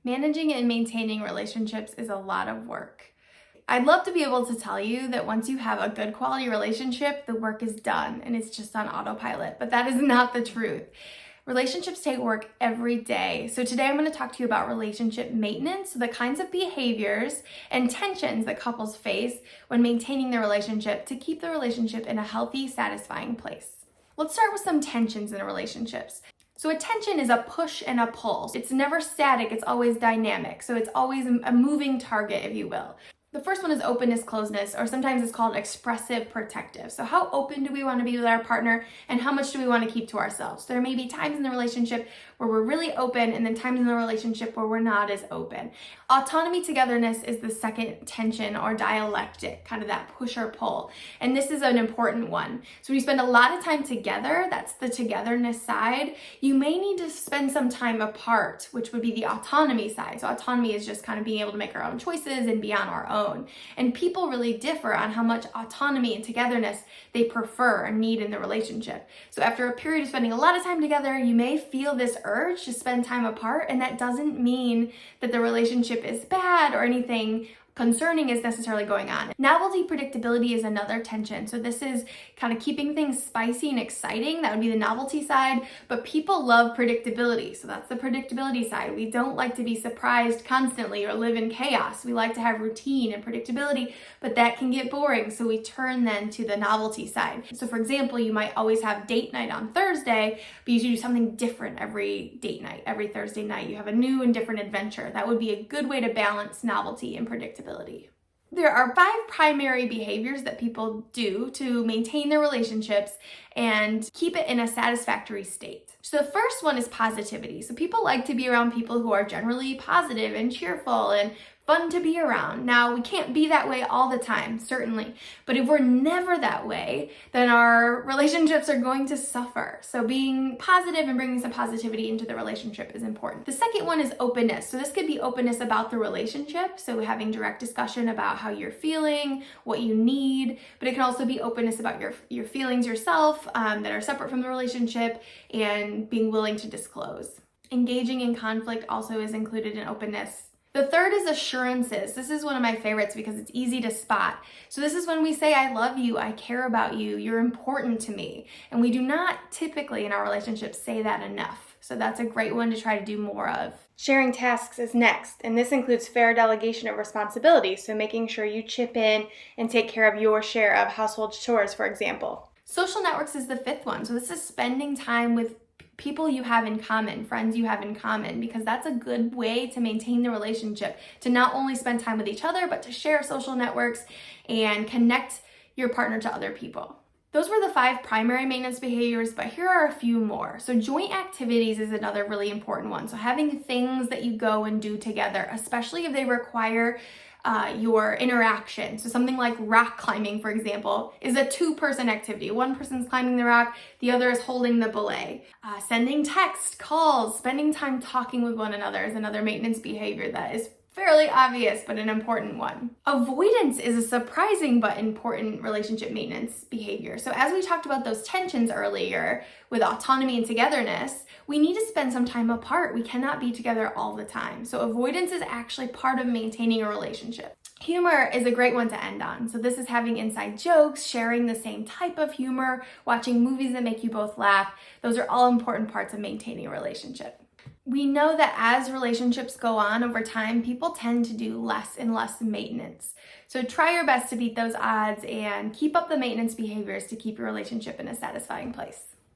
Managing and maintaining relationships is a lot of work. I'd love to be able to tell you that once you have a good quality relationship, the work is done and it's just on autopilot, but that is not the truth. Relationships take work every day. So today I'm going to talk to you about relationship maintenance, so the kinds of behaviors and tensions that couples face when maintaining their relationship to keep the relationship in a healthy, satisfying place. Let's start with some tensions in relationships. So a tension is a push and a pull. It's never static, it's always dynamic. So it's always a moving target, if you will. The first one is openness, closeness, or sometimes it's called expressive protective. So how open do we want to be with our partner and how much do we want to keep to ourselves? There may be times in the relationship where we're really open and then times in the relationship where we're not as open. Autonomy, togetherness is the second tension or dialectic, kind of that push or pull. And this is an important one. So when you spend a lot of time together, that's the togetherness side. You may need to spend some time apart, which would be the autonomy side. So autonomy is just kind of being able to make our own choices and be on our own. And people really differ on how much autonomy and togetherness they prefer or need in the relationship. So after a period of spending a lot of time together, you may feel this urge to spend time apart, and that doesn't mean that the relationship is bad or anything concerning is necessarily going on. Novelty, predictability is another tension. So this is kind of keeping things spicy and exciting. That would be the novelty side, but people love predictability. So that's the predictability side. We don't like to be surprised constantly or live in chaos. We like to have routine and predictability, but that can get boring. So we turn then to the novelty side. So for example, you might always have date night on Thursday, but you do something different every date night. Every Thursday night, you have a new and different adventure. That would be a good way to balance novelty and predictability. There are 5 primary behaviors that people do to maintain their relationships and keep it in a satisfactory state. So the first one is positivity. So people like to be around people who are generally positive and cheerful and fun to be around. Now, we can't be that way all the time, certainly, but if we're never that way, then our relationships are going to suffer. So being positive and bringing some positivity into the relationship is important. The second one is openness. So this could be openness about the relationship, so having direct discussion about how you're feeling, what you need, but it can also be openness about your feelings yourself that are separate from the relationship and being willing to disclose. Engaging in conflict also is included in openness. The third is assurances. This is one of my favorites because it's easy to spot. So this is when we say, I love you, I care about you, you're important to me. And we do not typically in our relationships say that enough. So that's a great one to try to do more of. Sharing tasks is next, and this includes fair delegation of responsibility. So making sure you chip in and take care of your share of household chores, for example. Social networks is the fifth one. So this is spending time with people you have in common, friends you have in common, because that's a good way to maintain the relationship, to not only spend time with each other, but to share social networks and connect your partner to other people. Those were the 5 primary maintenance behaviors, but here are a few more. So joint activities is another really important one. So having things that you go and do together, especially if they require your interaction. So something like rock climbing, for example, is a 2-person activity. One person's climbing the rock, the other is holding the belay. Sending text, calls, spending time talking with one another is another maintenance behavior that is fairly obvious, but an important one. Avoidance is a surprising but important relationship maintenance behavior. So as we talked about those tensions earlier with autonomy and togetherness, we need to spend some time apart. We cannot be together all the time. So avoidance is actually part of maintaining a relationship. Humor is a great one to end on. So this is having inside jokes, sharing the same type of humor, watching movies that make you both laugh. Those are all important parts of maintaining a relationship. We know that as relationships go on over time, people tend to do less and less maintenance. So try your best to beat those odds and keep up the maintenance behaviors to keep your relationship in a satisfying place.